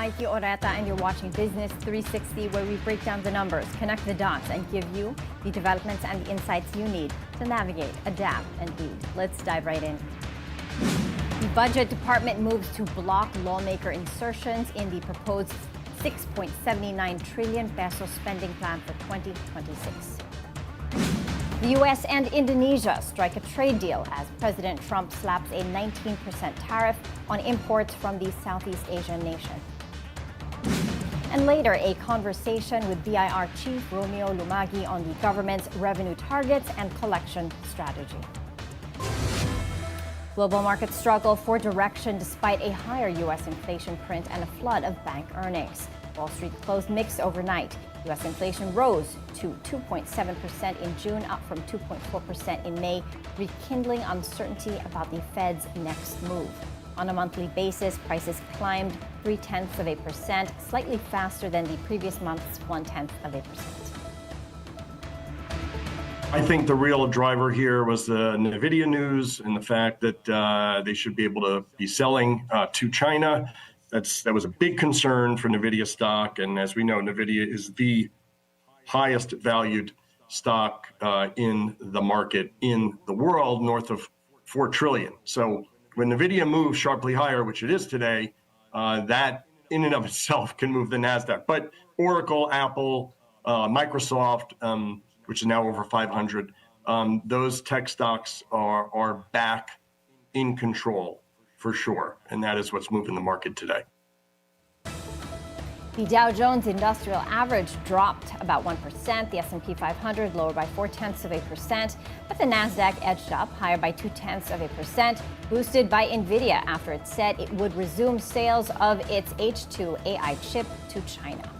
Maiki Oreta, and you're watching Business 360, where we break down the numbers, connect the dots, and give you the developments and the insights you need to navigate, adapt, and lead. Let's dive right in. The Budget Department moves to block lawmaker insertions in the proposed 6.79 trillion peso spending plan for 2026. The U.S. and Indonesia strike a trade deal as President Trump slaps a 19% tariff on imports from the Southeast Asian nation. And later, a conversation with BIR Chief Romeo Lumagui on the government's revenue targets and collection strategy. Global markets struggle for direction despite a higher U.S. inflation print and a flood of bank earnings. Wall Street closed mixed overnight. U.S. inflation rose to 2.7% in June, up from 2.4% in May, rekindling uncertainty about the Fed's next move. On a monthly basis, prices climbed 0.3%, slightly faster than the previous month's 0.1%. I think the real driver here was the NVIDIA news and the fact that they should be able to be selling to China. That was a big concern for NVIDIA stock. And as we know, NVIDIA is the highest valued stock in the market in the world, north of $4 trillion. So when NVIDIA moves sharply higher, which it is today, that in and of itself can move the NASDAQ. But Oracle, Apple, Microsoft, which is now over 500, those tech stocks are back in control for sure. And that is what's moving the market today. The Dow Jones Industrial Average dropped about 1%. The S&P 500 lower by 0.4%, but the Nasdaq edged up higher by 0.2%, boosted by NVIDIA after it said it would resume sales of its H2 AI chip to China.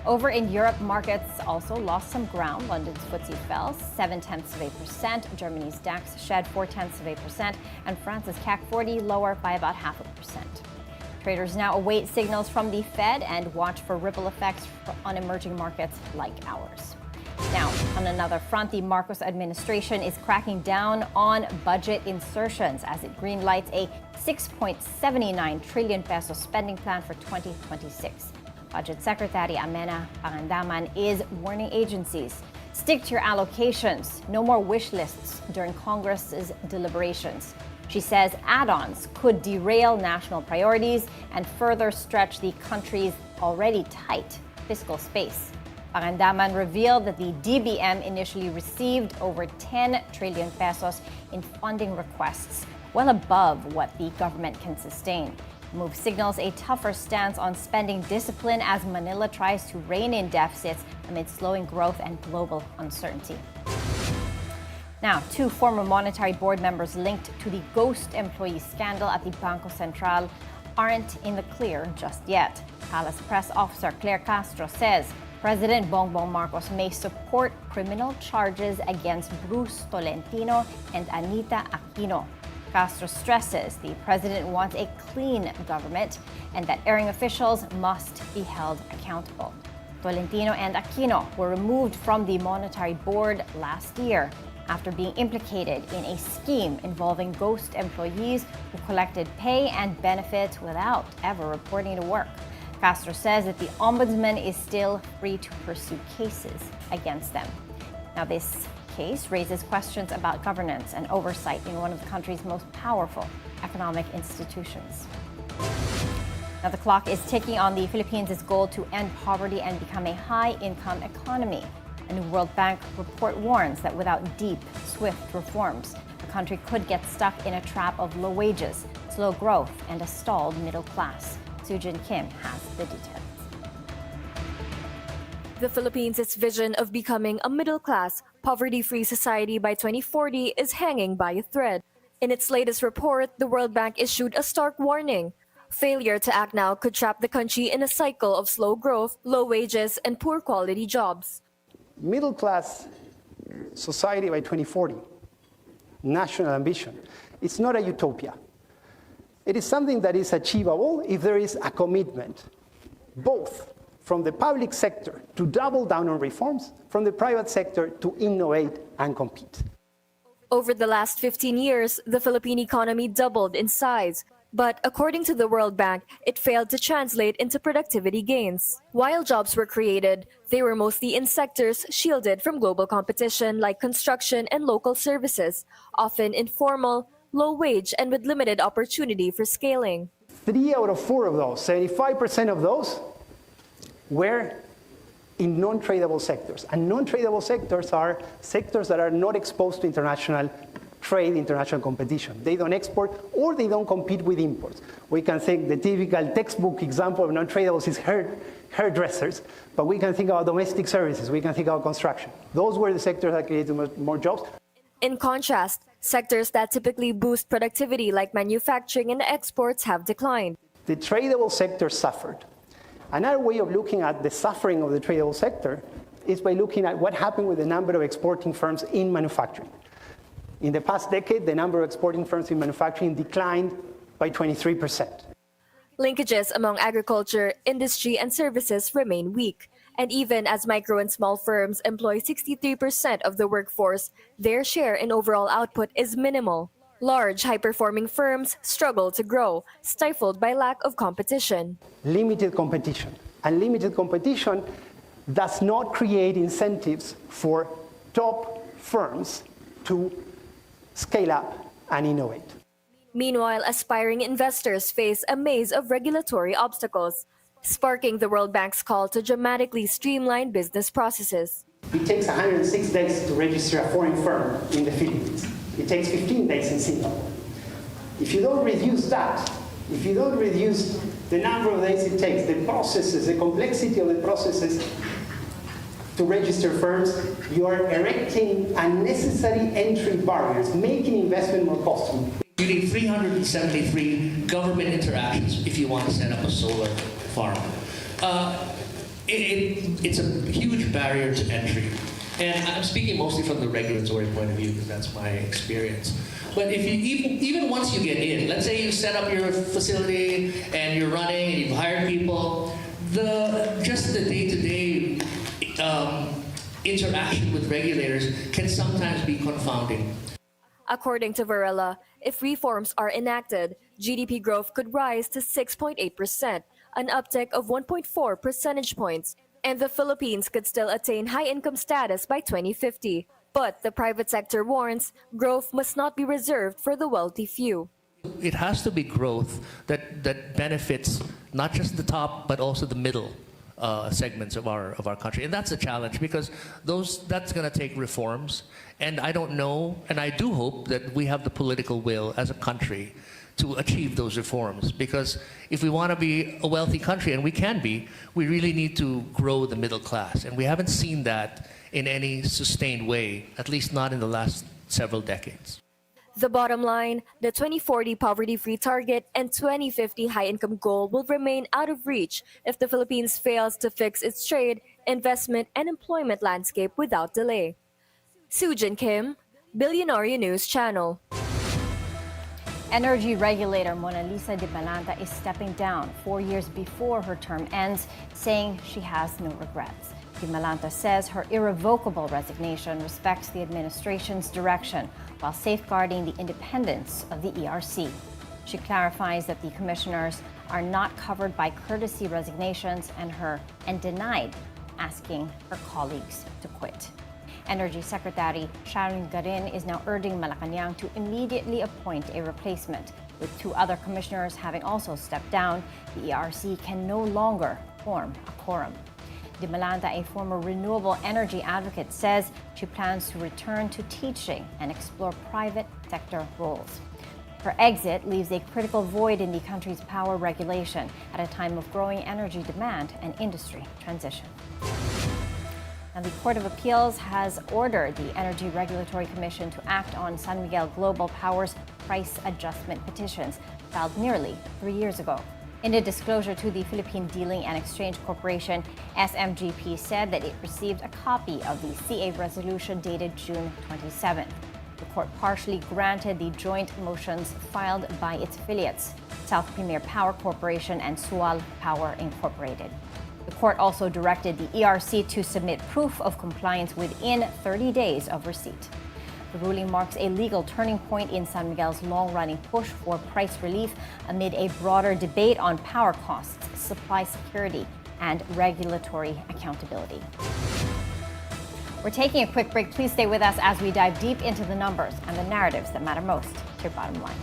Over in Europe, markets also lost some ground. London's FTSE fell 0.7%. Germany's DAX shed 0.4%, and France's CAC 40 lower by about 0.5%. Traders now await signals from the Fed and watch for ripple effects on emerging markets like ours. Now, on another front, the Marcos administration is cracking down on budget insertions as it greenlights a 6.79 trillion peso spending plan for 2026. Budget Secretary Amena Pangandaman is warning agencies, stick to your allocations, no more wish lists during Congress's deliberations. She says add-ons could derail national priorities and further stretch the country's already tight fiscal space. Pangandaman revealed that the DBM initially received over 10 trillion pesos in funding requests, well above what the government can sustain. The move signals a tougher stance on spending discipline as Manila tries to rein in deficits amid slowing growth and global uncertainty. Now, two former monetary board members linked to the ghost employee scandal at the Bangko Sentral aren't in the clear just yet. Palace Press Officer Claire Castro says President Bongbong Marcos may support criminal charges against Bruce Tolentino and Anita Aquino. Castro stresses the president wants a clean government and that erring officials must be held accountable. Tolentino and Aquino were removed from the monetary board last year after being implicated in a scheme involving ghost employees who collected pay and benefits without ever reporting to work. Castro says that the ombudsman is still free to pursue cases against them. Now, this case raises questions about governance and oversight in one of the country's most powerful economic institutions. Now, the clock is ticking on the Philippines' goal to end poverty and become a high-income economy. A new World Bank report warns that without deep, swift reforms, the country could get stuck in a trap of low wages, slow growth, and a stalled middle class. Sujin Kim has the details. The Philippines' vision of becoming a middle-class, poverty-free society by 2040 is hanging by a thread. In its latest report, the World Bank issued a stark warning. Failure to act now could trap the country in a cycle of slow growth, low wages, and poor quality jobs. Middle-class society by 2040, national ambition. It's not a utopia. It is something that is achievable if there is a commitment, both from the public sector to double down on reforms, from the private sector to innovate and compete. Over the last 15 years, the Philippine economy doubled in size. But according to the World Bank, it failed to translate into productivity gains. While jobs were created, they were mostly in sectors shielded from global competition like construction and local services, often informal, low-wage, and with limited opportunity for scaling. 3 out of 4 of those, 75% of those, were in non-tradable sectors. And non-tradable sectors are sectors that are not exposed to international trade, international competition. They don't export or they don't compete with imports. We can think the typical textbook example of non-tradables is hairdressers, but we can think about domestic services, we can think about construction. Those were the sectors that created more jobs. In contrast, sectors that typically boost productivity like manufacturing and exports have declined. The tradable sector suffered. Another way of looking at the suffering of the tradable sector is by looking at what happened with the number of exporting firms in manufacturing. In the past decade, the number of exporting firms in manufacturing declined by 23%. Linkages among agriculture, industry, and services remain weak. And even as micro and small firms employ 63% of the workforce, their share in overall output is minimal. Large, high-performing firms struggle to grow, stifled by lack of competition. Limited competition. And limited competition does not create incentives for top firms to scale up and innovate. Meanwhile, aspiring investors face a maze of regulatory obstacles, sparking the World Bank's call to dramatically streamline business processes. It takes 106 days to register a foreign firm in the Philippines. It takes 15 days in Singapore. If you don't reduce that, if you don't reduce the number of days it takes, the processes, the complexity of the processes to register firms, you are erecting unnecessary entry barriers, making investment more costly. You need 373 government interactions if you want to set up a solar farm. It's a huge barrier to entry. And I'm speaking mostly from the regulatory point of view because that's my experience. But if you even once you get in, let's say you set up your facility and you're running and you've hired people, just the day-to-day interaction with regulators can sometimes be confounding. According to Varela, if reforms are enacted, GDP growth could rise to 6.8%, an uptick of 1.4 percentage points, and the Philippines could still attain high-income status by 2050. But the private sector warns growth must not be reserved for the wealthy few. It has to be growth that benefits not just the top, but also the middle segments of our country. And that's a challenge because that's going to take reforms. And I don't know, and I do hope that we have the political will as a country to achieve those reforms. Because if we want to be a wealthy country, and we can be, we really need to grow the middle class. And we haven't seen that in any sustained way, at least not in the last several decades. The bottom line, the 2040 poverty-free target and 2050 high-income goal will remain out of reach if the Philippines fails to fix its trade, investment, and employment landscape without delay. Sujin Kim, Bilyonaryo News Channel. Energy regulator Mona Lisa de Balanta is stepping down 4 years before her term ends, saying she has no regrets. De Balanta says her irrevocable resignation respects the administration's direction while safeguarding the independence of the ERC. She clarifies that the commissioners are not covered by courtesy resignations and denied asking her colleagues to quit. Energy Secretary Sharon Garin is now urging Malacanang to immediately appoint a replacement. With 2 other commissioners having also stepped down, the ERC can no longer form a quorum. De Balanta, a former renewable energy advocate, says she plans to return to teaching and explore private sector roles. Her exit leaves a critical void in the country's power regulation at a time of growing energy demand and industry transition. Now, the Court of Appeals has ordered the Energy Regulatory Commission to act on San Miguel Global Power's price adjustment petitions filed nearly 3 years ago. In a disclosure to the Philippine Dealing and Exchange Corporation, SMGP said that it received a copy of the CA resolution dated June 27th. The court partially granted the joint motions filed by its affiliates, South Premier Power Corporation and Sual Power Incorporated. The court also directed the ERC to submit proof of compliance within 30 days of receipt. The ruling marks a legal turning point in San Miguel's long-running push for price relief amid a broader debate on power costs, supply security, and regulatory accountability. We're taking a quick break. Please stay with us as we dive deep into the numbers and the narratives that matter most to your bottom line.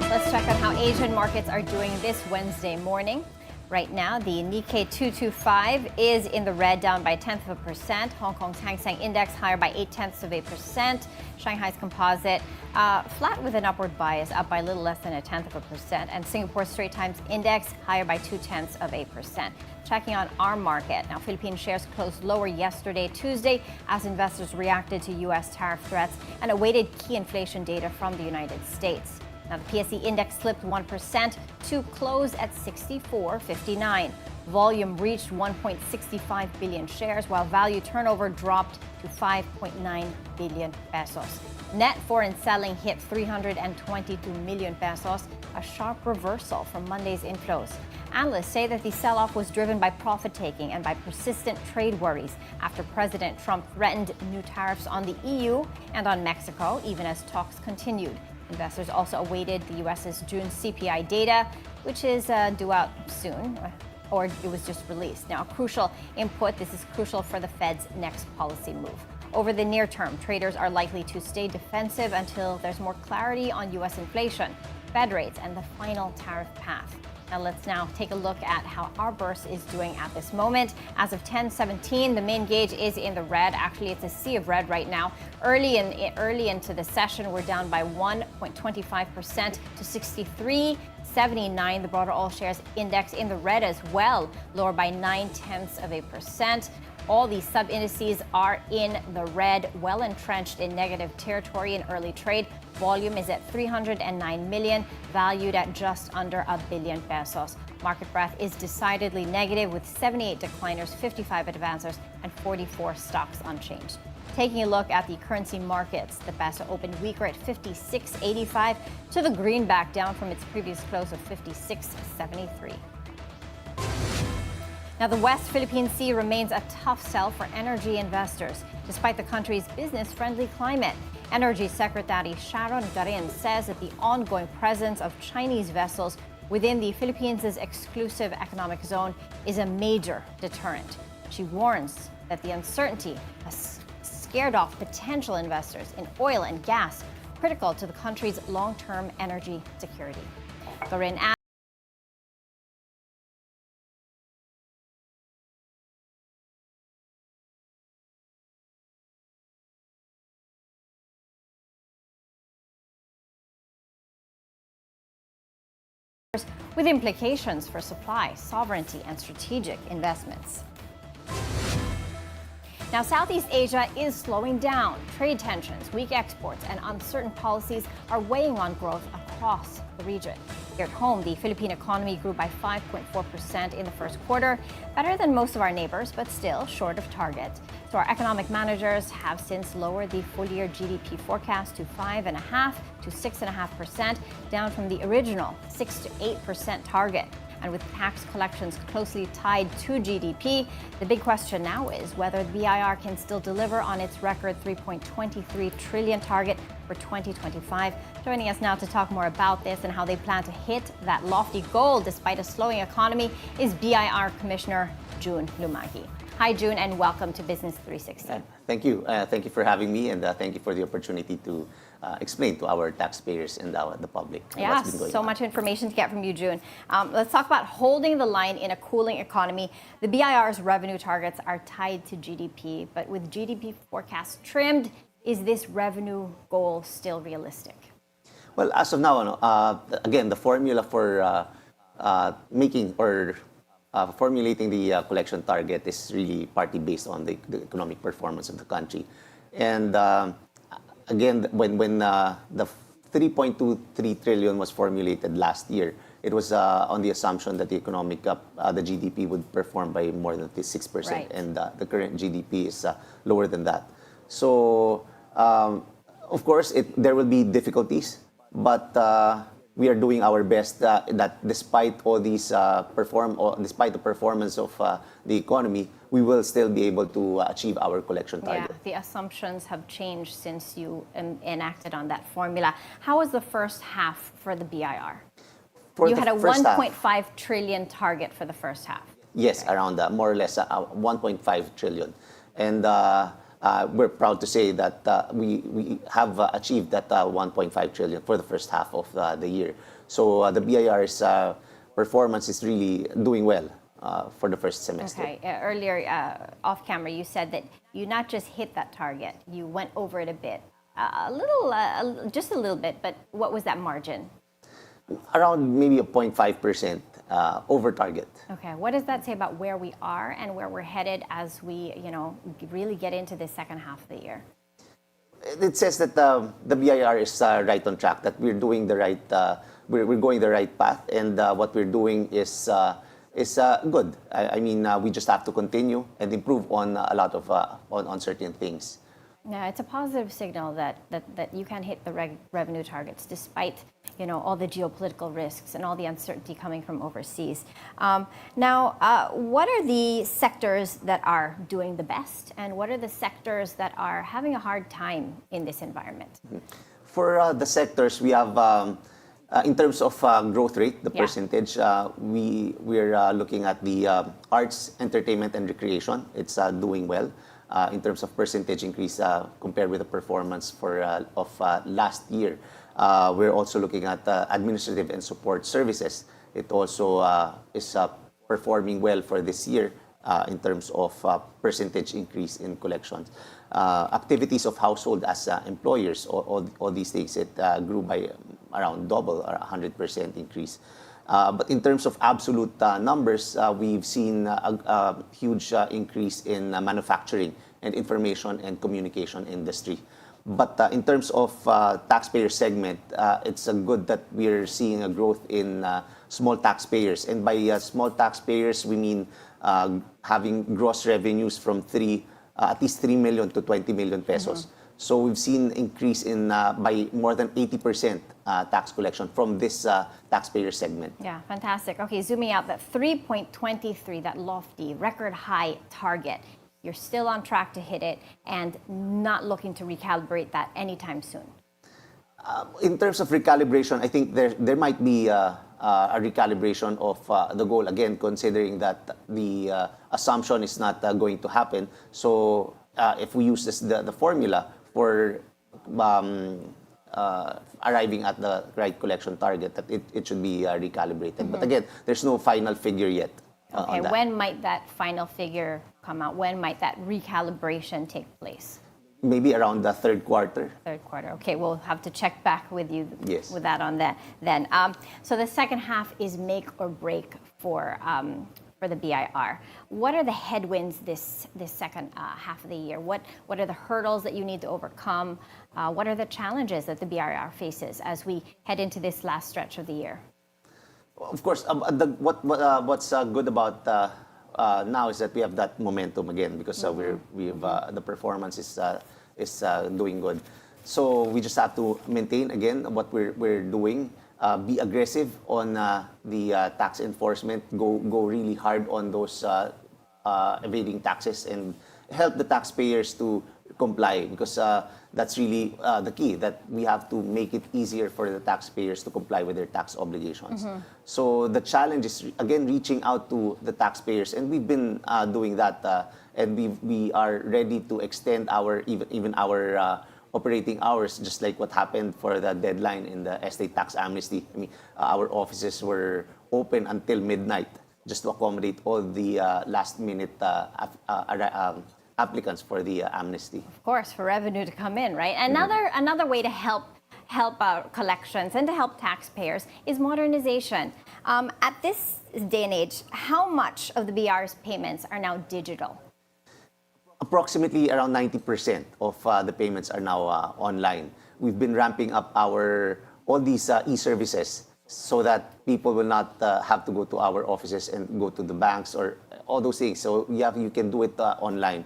Let's check out how Asian markets are doing this Wednesday morning. Right now, the Nikkei 225 is in the red, down by 0.1%. Hong Kong's Hang Seng Index higher by 0.8%. Shanghai's Composite flat with an upward bias, up by a little less than 0.1%. And Singapore's Straits Times Index higher by 0.2%. Checking on our market. Now, Philippine shares closed lower yesterday, Tuesday, as investors reacted to U.S. tariff threats and awaited key inflation data from the United States. Now, the PSE index slipped 1% to close at 64.59. Volume reached 1.65 billion shares, while value turnover dropped to 5.9 billion pesos. Net foreign selling hit 322 million pesos, a sharp reversal from Monday's inflows. Analysts say that the sell-off was driven by profit-taking and by persistent trade worries after President Trump threatened new tariffs on the EU and on Mexico, even as talks continued. Investors also awaited the U.S.'s June CPI data, which is due out soon, or it was just released. Now, a crucial input. This is crucial for the Fed's next policy move. Over the near term, traders are likely to stay defensive until there's more clarity on U.S. inflation, Fed rates, and the final tariff path. Now let's take a look at how our bourse is doing at this moment. As of 10:17, the main gauge is in the red. Actually, it's a sea of red right now. Early into the session, we're down by 1.25% to 63.79. The broader all shares index in the red as well, lower by 0.9%. All these sub-indices are in the red, well entrenched in negative territory in early trade. Volume is at 309 million, valued at just under a billion pesos. Market breadth is decidedly negative, with 78 decliners, 55 advancers, and 44 stocks unchanged. Taking a look at the currency markets, the peso opened weaker at 56.85 to the greenback, down from its previous close of 56.73. Now, the West Philippine Sea remains a tough sell for energy investors, despite the country's business-friendly climate. Energy Secretary Sharon Garin says that the ongoing presence of Chinese vessels within the Philippines' exclusive economic zone is a major deterrent. She warns that the uncertainty has scared off potential investors in oil and gas, critical to the country's long-term energy security. Garin adds with implications for supply, sovereignty, and strategic investments. Now, Southeast Asia is slowing down. Trade tensions, weak exports, and uncertain policies are weighing on growth across the region. Here at home, the Philippine economy grew by 5.4% in the first quarter, better than most of our neighbors, but still short of target. So our economic managers have since lowered the full-year GDP forecast to 5.5% to 6.5%, down from the original 6 to 8% target. And with tax collections closely tied to GDP, the big question now is whether the BIR can still deliver on its record 3.23 trillion target for 2025. Joining us now to talk more about this and how they plan to hit that lofty goal despite a slowing economy is BIR Commissioner June Lumagui. Hi, June, and welcome to Business 360. Thank you. Thank you for having me, and thank you for the opportunity to explain to our taxpayers and the public what's been going so on. much information to get from you, June. Let's talk about holding the line in a cooling economy. The BIR's revenue targets are tied to GDP, but with GDP forecasts trimmed, is this revenue goal still realistic? Well, as of now, again, the formula for formulating the collection target is really partly based on the economic performance of the country. And again, when the 3.23 trillion was formulated last year, it was on the assumption that the GDP would perform by more than 6%, Right. and the current GDP is lower than that. So, of course, there will be difficulties, but we are doing our best that despite all these despite the performance of the economy, we will still be able to achieve our collection target. Yeah, the assumptions have changed since you enacted on that formula. How was the first half for the BIR? For You the had a first half, 1.5 trillion target for the first half. yes, around more or less 1.5 trillion. And we're proud to say that we have achieved that 1.5 trillion for the first half of the year. So the BIR's performance is really doing well for the first semester. Okay, earlier off camera, you said that you not just hit that target, you went over it a bit. Just a little bit, but what was that margin? Around maybe a 0.5% over target. Okay, what does that say about where we are and where we're headed as we, really get into the second half of the year? It says that the BIR is right on track, that we're doing the right, we're going the right path, and what we're doing is good. I mean, we just have to continue and improve on a lot of on certain things. Yeah, it's a positive signal that you can hit the revenue targets despite all the geopolitical risks and all the uncertainty coming from overseas. Now, what are the sectors that are doing the best, and what are the sectors that are having a hard time in this environment? For the sectors, we have in terms of growth rate, the Yeah. percentage, we're looking at the arts, entertainment, and recreation. It's doing well. In terms of percentage increase compared with the performance of last year. We're also looking at administrative and support services. It also is performing well for this year in terms of percentage increase in collections. Activities of household as employers, all these things, it grew by around double or 100% increase. But in terms of absolute numbers, we've seen a huge increase in manufacturing and information and communication industry. But in terms of taxpayer segment, it's good that we're seeing a growth in small taxpayers. And by small taxpayers, we mean having gross revenues from at least 3 million to 20 million pesos. So we've seen increase in by more than 80% tax collection from this taxpayer segment. Yeah, fantastic. Okay, zooming out, that 3.23, that lofty record high target, you're still on track to hit it and not looking to recalibrate that anytime soon. In terms of recalibration, I think there might be a recalibration of the goal, again, considering that the assumption is not going to happen. So if we use the formula for arriving at the right collection target, that it should be recalibrated. But again, there's no final figure yet. Okay, when might that final figure come out? When might that recalibration take place? Maybe around the third quarter. Third quarter. Okay, we'll have to check back with you Yes. with that on that then. So the second half is make or break for the BIR. What are the headwinds this second half of the year? What are the hurdles that you need to overcome? What are the challenges that the BIR faces as we head into this last stretch of the year? Of course, what's good about now is that we have that momentum again, because the performance is doing good. So we just have to maintain again what we're doing. Be aggressive on the tax enforcement. Go really hard on those evading taxes and help the taxpayers to comply, because that's really the key, that we have to make it easier for the taxpayers to comply with their tax obligations. So the challenge is, again, reaching out to the taxpayers, and we've been doing that, and we are ready to extend even our operating hours, just like what happened for the deadline in the estate tax amnesty. I mean, our offices were open until midnight just to accommodate all the last-minute applicants for the amnesty. Of course, for revenue to come in, right? Another way to help our collections and to help taxpayers is modernization. At this day and age, how much of the BIR's payments are now digital? Approximately around 90% of the payments are now online. We've been ramping up all these e-services so that people will not have to go to our offices and go to the banks or all those things. So you can do it online.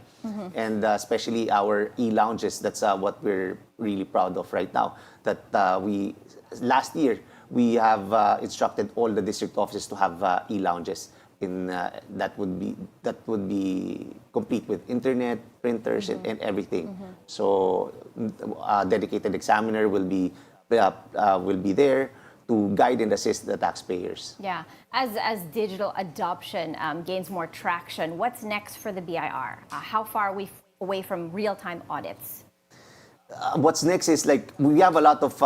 And especially our e-lounges, that's what we're really proud of right now. That last year, we have instructed all the district offices to have e-lounges. That would be complete with internet, printers, and everything. So a dedicated examiner will be there to guide and assist the taxpayers. Yeah. As digital adoption gains more traction, what's next for the BIR? How far are we away from real-time audits? What's next is we have a lot of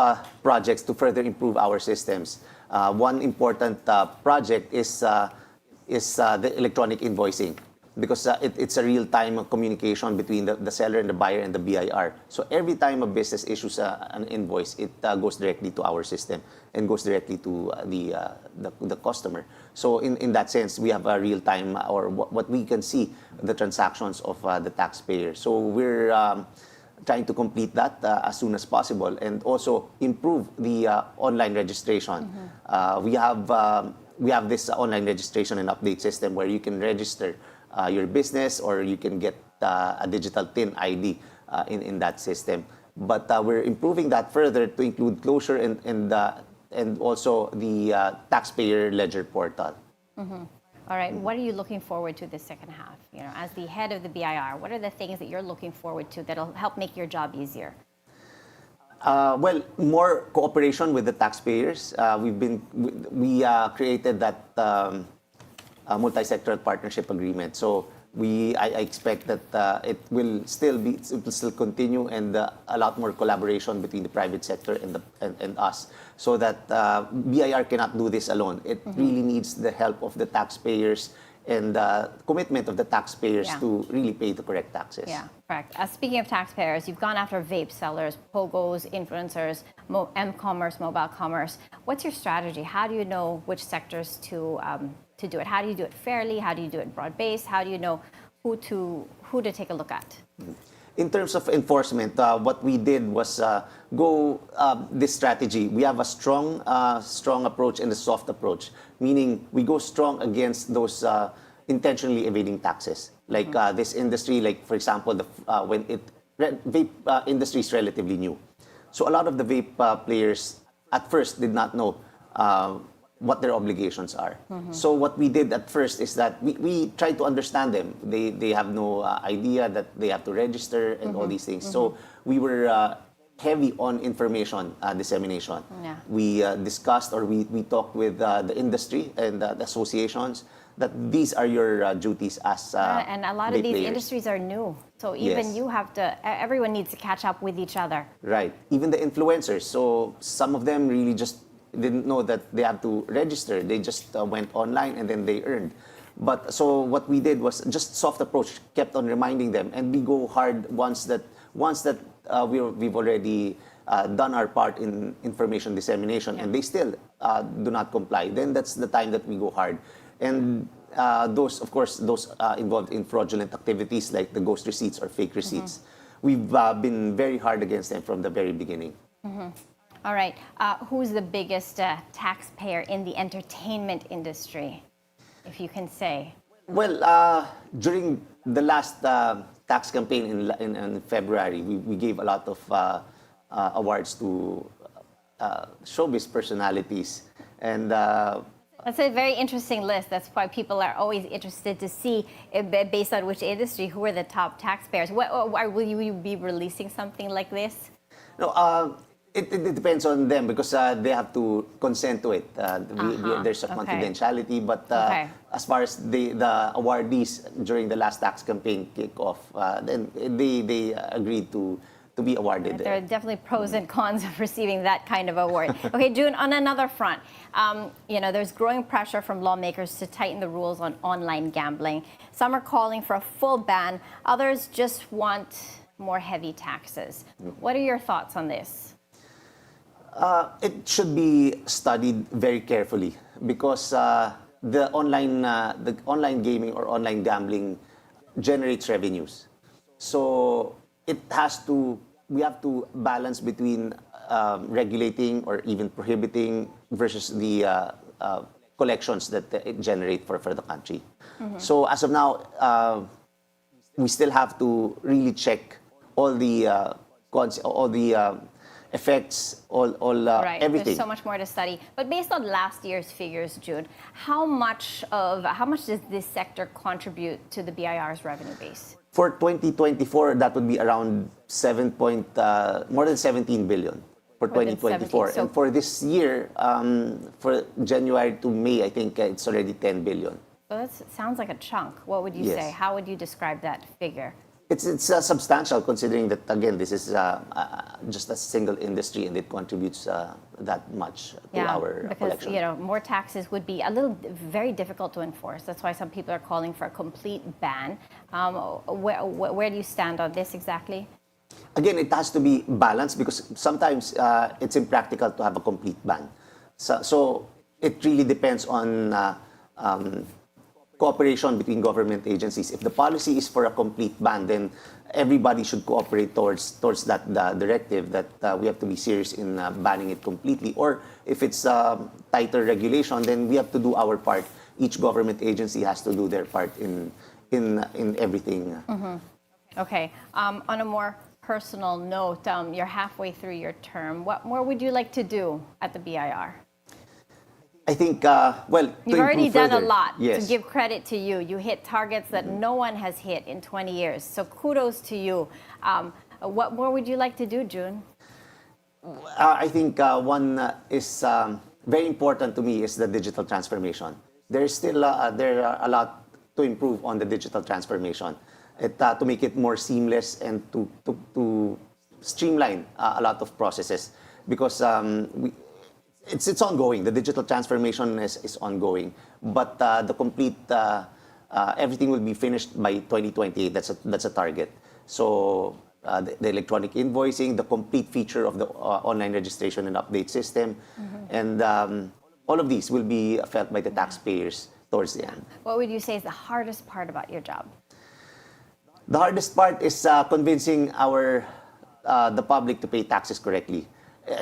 projects to further improve our systems. One important project is the electronic invoicing, because it's a real-time communication between the seller and the buyer and the BIR. So every time a business issues an invoice, it goes directly to our system and goes directly to the customer. So in that sense, we have a real-time, or what we can see, the transactions of the taxpayer. So we're trying to complete that as soon as possible, and also improve the online registration. We have this online registration and update system where you can register your business, or you can get a digital TIN ID in that system. But we're improving that further to include closure and also the taxpayer ledger portal. All right. What are you looking forward to this second half? As the head of the BIR, what are the things that you're looking forward to that'll help make your job easier? Well, more cooperation with the taxpayers. We created that multi-sectoral partnership agreement. So I expect that it will still continue, and a lot more collaboration between the private sector and us, so that BIR cannot do this alone. It really needs the help of the taxpayers and commitment of the taxpayers to really pay the correct taxes. Yeah, correct. Speaking of taxpayers, you've gone after vape sellers, POGOs, influencers, m-commerce, mobile commerce. What's your strategy? How do you know which sectors to do it? How do you do it fairly? How do you do it broad-based? How do you know who to take a look at? In terms of enforcement, what we did was go this strategy. We have a strong approach and a soft approach, meaning we go strong against those intentionally evading taxes. Like this industry, like for example, vape industry is relatively new. So a lot of the vape players at first did not know what their obligations are. So what we did at first is that we tried to understand them. They have no idea that they have to register and all these things. So we were heavy on information dissemination. Yeah. We discussed, or we talked with the industry and the associations that these are your duties as and a lot of vape these players. industries are new. So even you have to, everyone needs to catch up with each other. Right. Even the influencers. So some of them really just didn't know that they have to register. They just went online and then they earned. But so what we did was just soft approach, kept on reminding them, and we go hard once that we've already done our part in information dissemination, and they still do not comply. Then that's the time that we go hard. And those involved in fraudulent activities like the ghost receipts or fake receipts, we've been very hard against them from the very beginning. All right. Who's the biggest taxpayer in the entertainment industry, if you can say? Well, during the last tax campaign in February, we gave a lot of awards to showbiz personalities. And that's a very interesting list. That's why people are always interested to see, based on which industry, who are the top taxpayers. Will you be releasing something like this? No, it depends on them, because they have to consent to it. There's a confidentiality, but as far as the awardees during the last tax campaign kickoff, then they agreed to be awarded. There are definitely pros and cons of receiving that kind of award. Okay, June, on another front, there's growing pressure from lawmakers to tighten the rules on online gambling. Some are calling for a full ban. Others just want more heavy taxes. What are your thoughts on this? It should be studied very carefully, because the online gaming or online gambling generates revenues. So we have to balance between regulating or even prohibiting versus the collections that it generate for the country. So as of now, we still have to really check all the effects, Right. everything. There's so much more to study. But based on last year's figures, June, how much does this sector contribute to the BIR's revenue base? For 2024, that would be around more than 17 billion for More than 2024. 17, so- And for this year, for January to May, I think it's already 10 billion. So that sounds like a chunk. What would you Yes. say? How would you describe that figure? It's substantial considering that, again, this is just a single industry and it contributes that much to our because collection. more taxes would be very difficult to enforce. That's why some people are calling for a complete ban. Where do you stand on this exactly? Again, it has to be balanced because sometimes it's impractical to have a complete ban. So it really depends on cooperation between government agencies. If the policy is for a complete ban, then everybody should cooperate towards that directive that we have to be serious in banning it completely. Or if it's tighter regulation, then we have to do our part. Each government agency has to do their part in everything. Okay. On a more personal note, you're halfway through your term. What more would you like to do at the BIR? I think, You've already done a further, lot. yes. To give credit to you, you hit targets that no one has hit in 20 years. So kudos to you. What more would you like to do, June? I think one is very important to me is the digital transformation. There's still there are a lot to improve on the digital transformation, to make it more seamless and to streamline a lot of processes because it's ongoing. The digital transformation is ongoing, but the complete everything will be finished by 2028. That's a target. So the electronic invoicing, the complete feature of the online registration and update system, and all of these will be felt by the taxpayers towards the end. What would you say is the hardest part about your job? The hardest part is convincing the public to pay taxes correctly.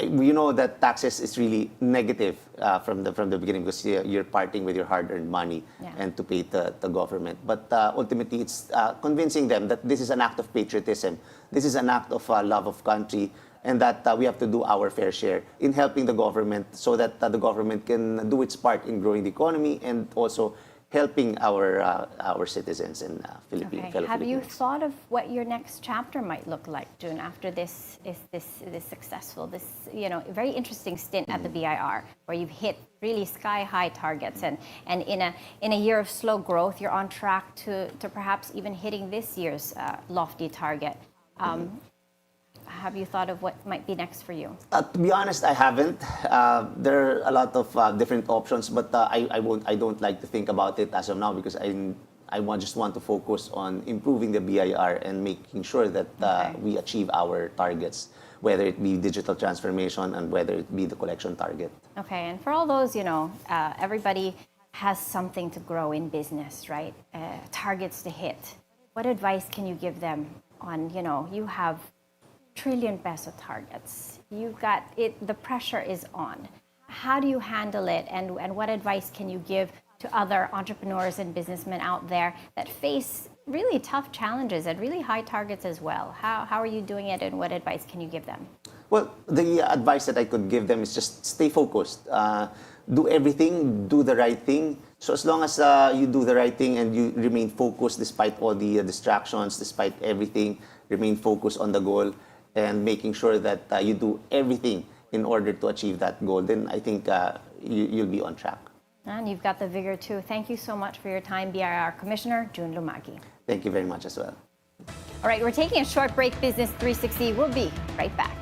You know that taxes is really negative from the beginning because you're parting with your hard-earned money and to pay the government. But ultimately, it's convincing them that this is an act of patriotism. This is an act of love of country, and that we have to do our fair share in helping the government so that the government can do its part in growing the economy and also helping our citizens and fellow Have you Filipinos. thought of what your next chapter might look like, June, after this successful, very interesting stint at the BIR, where you've hit really sky-high targets, and in a year of slow growth, you're on track to perhaps even hitting this year's lofty target. Have you thought of what might be next for you? To be honest, I haven't. There are a lot of different options, but I don't like to think about it as of now because just want to focus on improving the BIR and making sure that we achieve our targets, whether it be digital transformation and whether it be the collection target. Okay, and for all those, everybody has something to grow in business, right? Targets to hit. What advice can you give them on, you have trillion peso targets. You've got it, the pressure is on. How do you handle it, and what advice can you give to other entrepreneurs and businessmen out there that face really tough challenges and really high targets as well? How are you doing it, and what advice can you give them? Well, the advice that I could give them is just stay focused. Do everything, do the right thing. So as long as you do the right thing and you remain focused despite all the distractions, despite everything, remain focused on the goal and making sure that you do everything in order to achieve that goal, then I think you'll be on track. And you've got the vigor too. Thank you so much for your time, BIR Commissioner June Lumagui. Thank you very much as well. All right, we're taking a short break. Business 360. We'll be right back.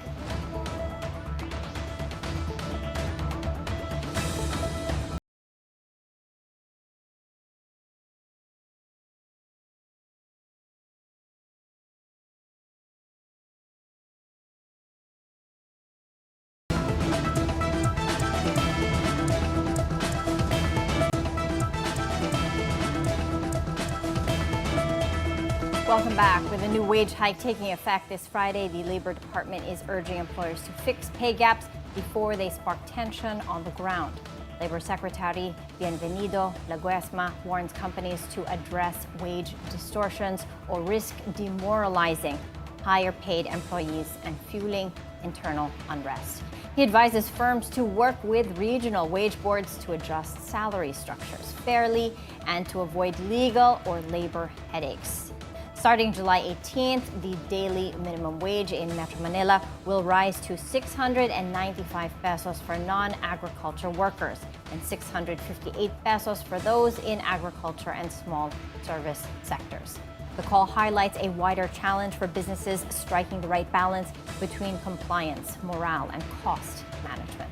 Welcome back. With a new wage hike taking effect this Friday, the Labor Department is urging employers to fix pay gaps before they spark tension on the ground. Labor Secretary Bienvenido Laguesma warns companies to address wage distortions or risk demoralizing higher paid employees and fueling internal unrest. He advises firms to work with regional wage boards to adjust salary structures fairly and to avoid legal or labor headaches. Starting July 18th, the daily minimum wage in Metro Manila will rise to 695 pesos for non-agriculture workers and 658 pesos for those in agriculture and small service sectors. The call highlights a wider challenge for businesses striking the right balance between compliance, morale, and cost management.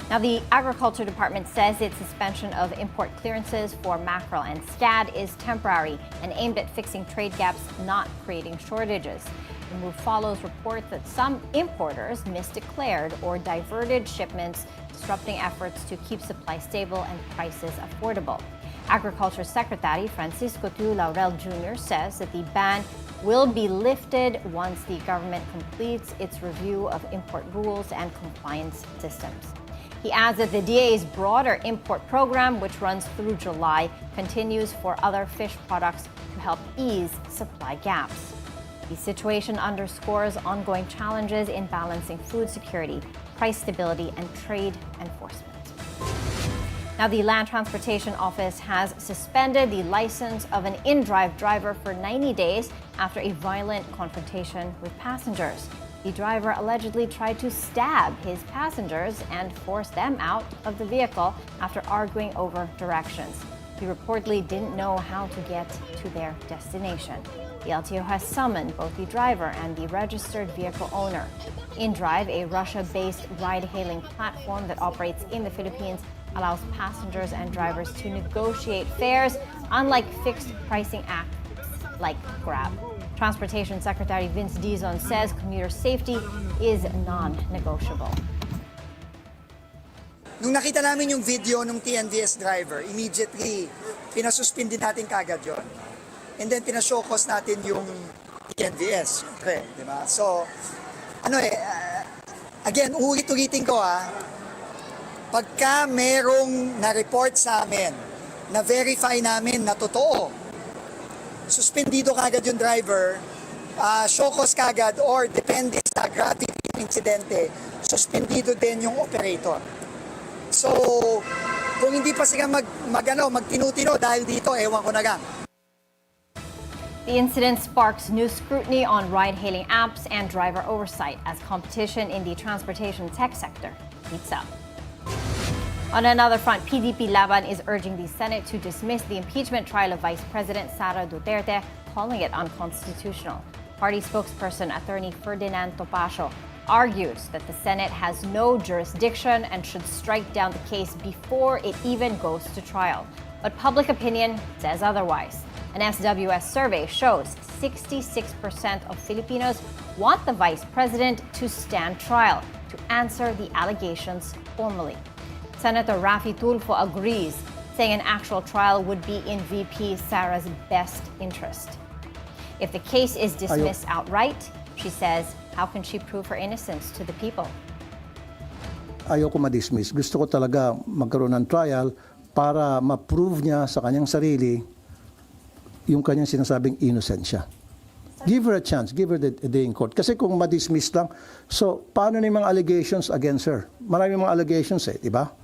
Now, the Agriculture Department says its suspension of import clearances for mackerel and scad is temporary and aimed at fixing trade gaps, not creating shortages. The move follows reports that some importers misdeclared or diverted shipments, disrupting efforts to keep supply stable and prices affordable. Agriculture Secretary Francisco Tu Laurel Jr. says that the ban will be lifted once the government completes its review of import rules and compliance systems. He adds that the DA's broader import program, which runs through July, continues for other fish products to help ease supply gaps. The situation underscores ongoing challenges in balancing food security, price stability, and trade enforcement. Now, the Land Transportation Office has suspended the license of an in-drive driver for 90 days after a violent confrontation with passengers. The driver allegedly tried to stab his passengers and force them out of the vehicle after arguing over directions. He reportedly didn't know how to get to their destination. The LTO has summoned both the driver and the registered vehicle owner. InDrive, a Russia-based ride-hailing platform that operates in the Philippines, allows passengers and drivers to negotiate fares, unlike fixed pricing apps like Grab. Transportation Secretary Vince Dizon says commuter safety is non-negotiable. Nung nakita namin yung video ng TNVS driver, immediately pinasuspindi natin kagad yon. And then pinashowcase natin yung TNVS. Okay, di ba? So, again, ulit-ulitin ko pagka merong na-report sa amin, na-verify namin na totoo, suspendido kagad yung driver, showcause kagad, or depende sa gravity ng insidente, suspendido din yung operator. So, kung hindi pa sila magtinutino dahil dito, ewan ko na lang. The incident sparks new scrutiny on ride-hailing apps and driver oversight as competition in the transportation tech sector heats up. On another front, PDP Laban is urging the Senate to dismiss the impeachment trial of Vice President Sara Duterte, calling it unconstitutional. Party spokesperson Attorney Ferdinand Topacio argues that the Senate has no jurisdiction and should strike down the case before it even goes to trial. But public opinion says otherwise. An SWS survey shows 66% of Filipinos want the Vice President to stand trial to answer the allegations formally. Senator Raffy Tulfo agrees, saying an actual trial would be in VP Sara's best interest. If the case is dismissed outright, she says, how can she prove her innocence to the people? Ayoko ma-dismiss. Gusto ko talaga magkaroon ng trial para ma-prove niya sa kanyang sarili yung kanyang sinasabing innocent siya. Give her a chance. Give her the day in court. Kasi kung ma-dismiss lang, so paano na yung mga allegations against her? Maraming mga allegations di ba?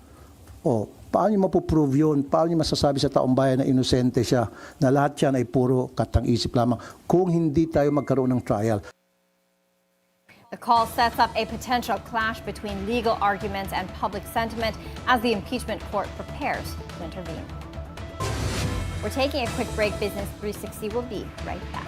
O, paano niyo mapuprove yun? Paano niyo masasabi sa taong bayan na inosente siya, na lahat yan ay puro katang-isip lamang kung hindi tayo magkaroon ng trial? The call sets up a potential clash between legal arguments and public sentiment as the impeachment court prepares to intervene. We're taking a quick break. Business 360 will be right back.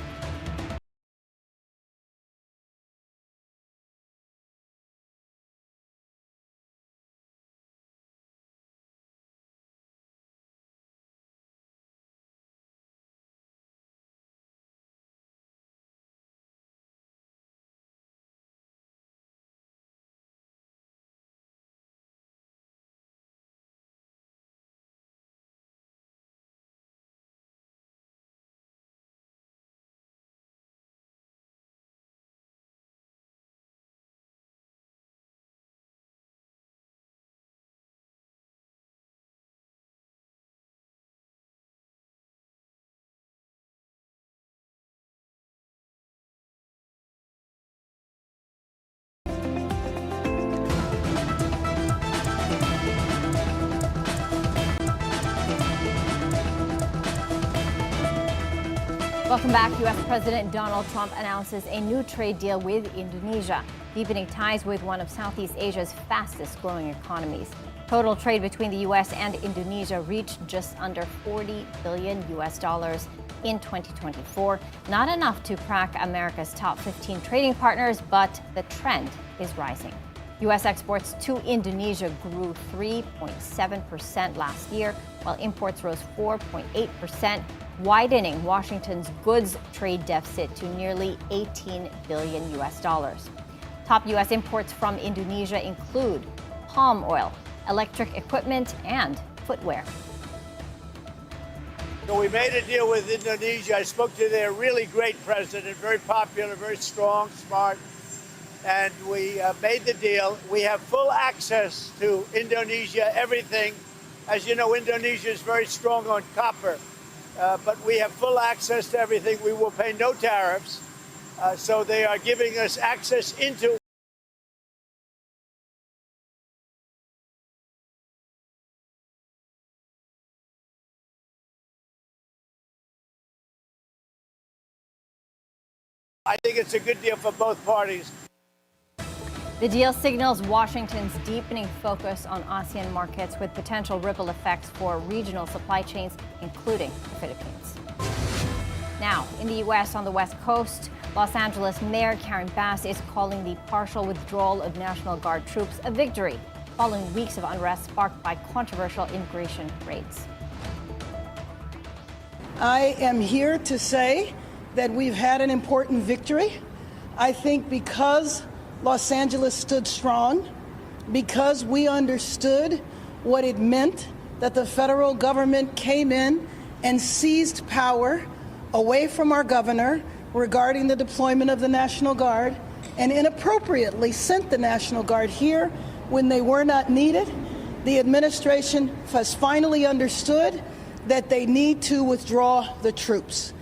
Welcome back. U.S. President Donald Trump announces a new trade deal with Indonesia, deepening ties with one of Southeast Asia's fastest growing economies. Total trade between the U.S. and Indonesia reached just under $40 billion in 2024. Not enough to crack America's top 15 trading partners, but the trend is rising. U.S. exports to Indonesia grew 3.7% last year, while imports rose 4.8%, widening Washington's goods trade deficit to nearly $18 billion. Top U.S. imports from Indonesia include palm oil, electric equipment, and footwear. So we made a deal with Indonesia. I spoke to their really great president, very popular, very strong, smart. And we made the deal. We have full access to Indonesia, everything. As you know, Indonesia is very strong on copper, but we have full access to everything. We will pay no tariffs. So they are giving us access into I think it's a good deal for both parties. The deal signals Washington's deepening focus on ASEAN markets with potential ripple effects for regional supply chains, including the Philippines. Now, in the U.S. on the West Coast, Los Angeles Mayor Karen Bass is calling the partial withdrawal of National Guard troops a victory following weeks of unrest sparked by controversial immigration raids. I am here to say that we've had an important victory. I think because Los Angeles stood strong, because we understood what it meant that the federal government came in and seized power away from our governor regarding the deployment of the National Guard and inappropriately sent the National Guard here when they were not needed. The administration has finally understood that they need to withdraw the troops.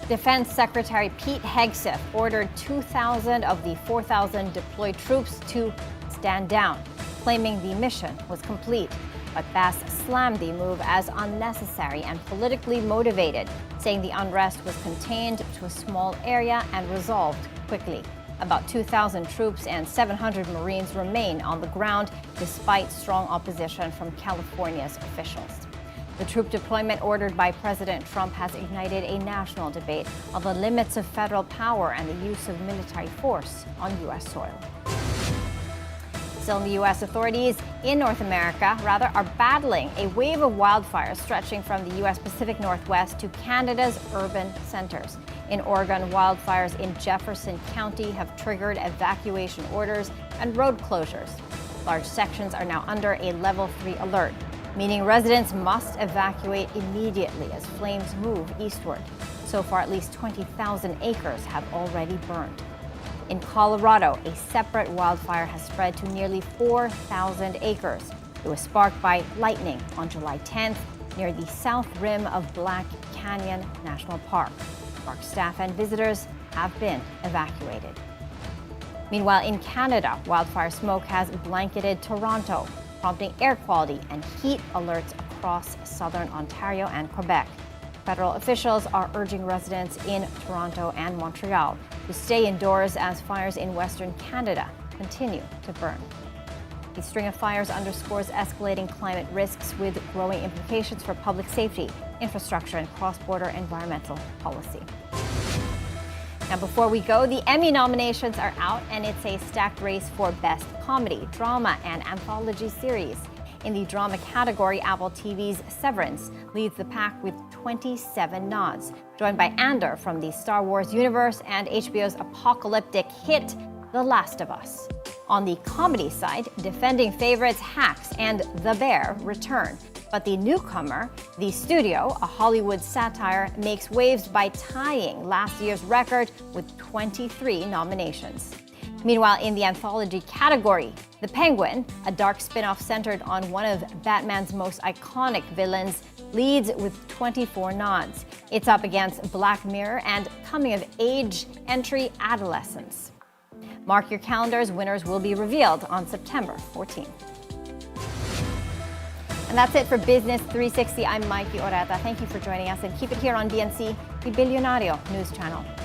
Defense Secretary Pete Hegseth ordered 2,000 of the 4,000 deployed troops to stand down, claiming the mission was complete. But Bass slammed the move as unnecessary and politically motivated, saying the unrest was contained to a small area and resolved quickly. About 2,000 troops and 700 Marines remain on the ground, despite strong opposition from California's officials. The troop deployment ordered by President Trump has ignited a national debate on the limits of federal power and the use of military force on U.S. soil. Still in the U.S., authorities in North America, are battling a wave of wildfires stretching from the U.S. Pacific Northwest to Canada's urban centers. In Oregon, wildfires in Jefferson County have triggered evacuation orders and road closures. Large sections are now under a level 3 alert, meaning residents must evacuate immediately as flames move eastward. So far, at least 20,000 acres have already burned. In Colorado, a separate wildfire has spread to nearly 4,000 acres. It was sparked by lightning on July 10th near the south rim of Black Canyon National Park. Park staff and visitors have been evacuated. Meanwhile, in Canada, wildfire smoke has blanketed Toronto, prompting air quality and heat alerts across southern Ontario and Quebec. Federal officials are urging residents in Toronto and Montreal to stay indoors as fires in Western Canada continue to burn. The string of fires underscores escalating climate risks with growing implications for public safety, infrastructure, and cross-border environmental policy. Now, before we go, the Emmy nominations are out, and it's a stacked race for Best Comedy, Drama, and Anthology Series. In the drama category, Apple TV's Severance leads the pack with 27 nods, joined by Andor from the Star Wars universe and HBO's apocalyptic hit, The Last of Us. On the comedy side, defending favorites Hacks and The Bear return. But the newcomer, The Studio, a Hollywood satire, makes waves by tying last year's record with 23 nominations. Meanwhile, in the anthology category, The Penguin, a dark spin-off centered on one of Batman's most iconic villains, leads with 24 nods. It's up against Black Mirror and coming-of-age entry Adolescence. Mark your calendars, winners will be revealed on September 14th. And that's it for Business 360. I'm Maiki Oreta. Thank you for joining us, and keep it here on BNC the Bilyonaryo News Channel.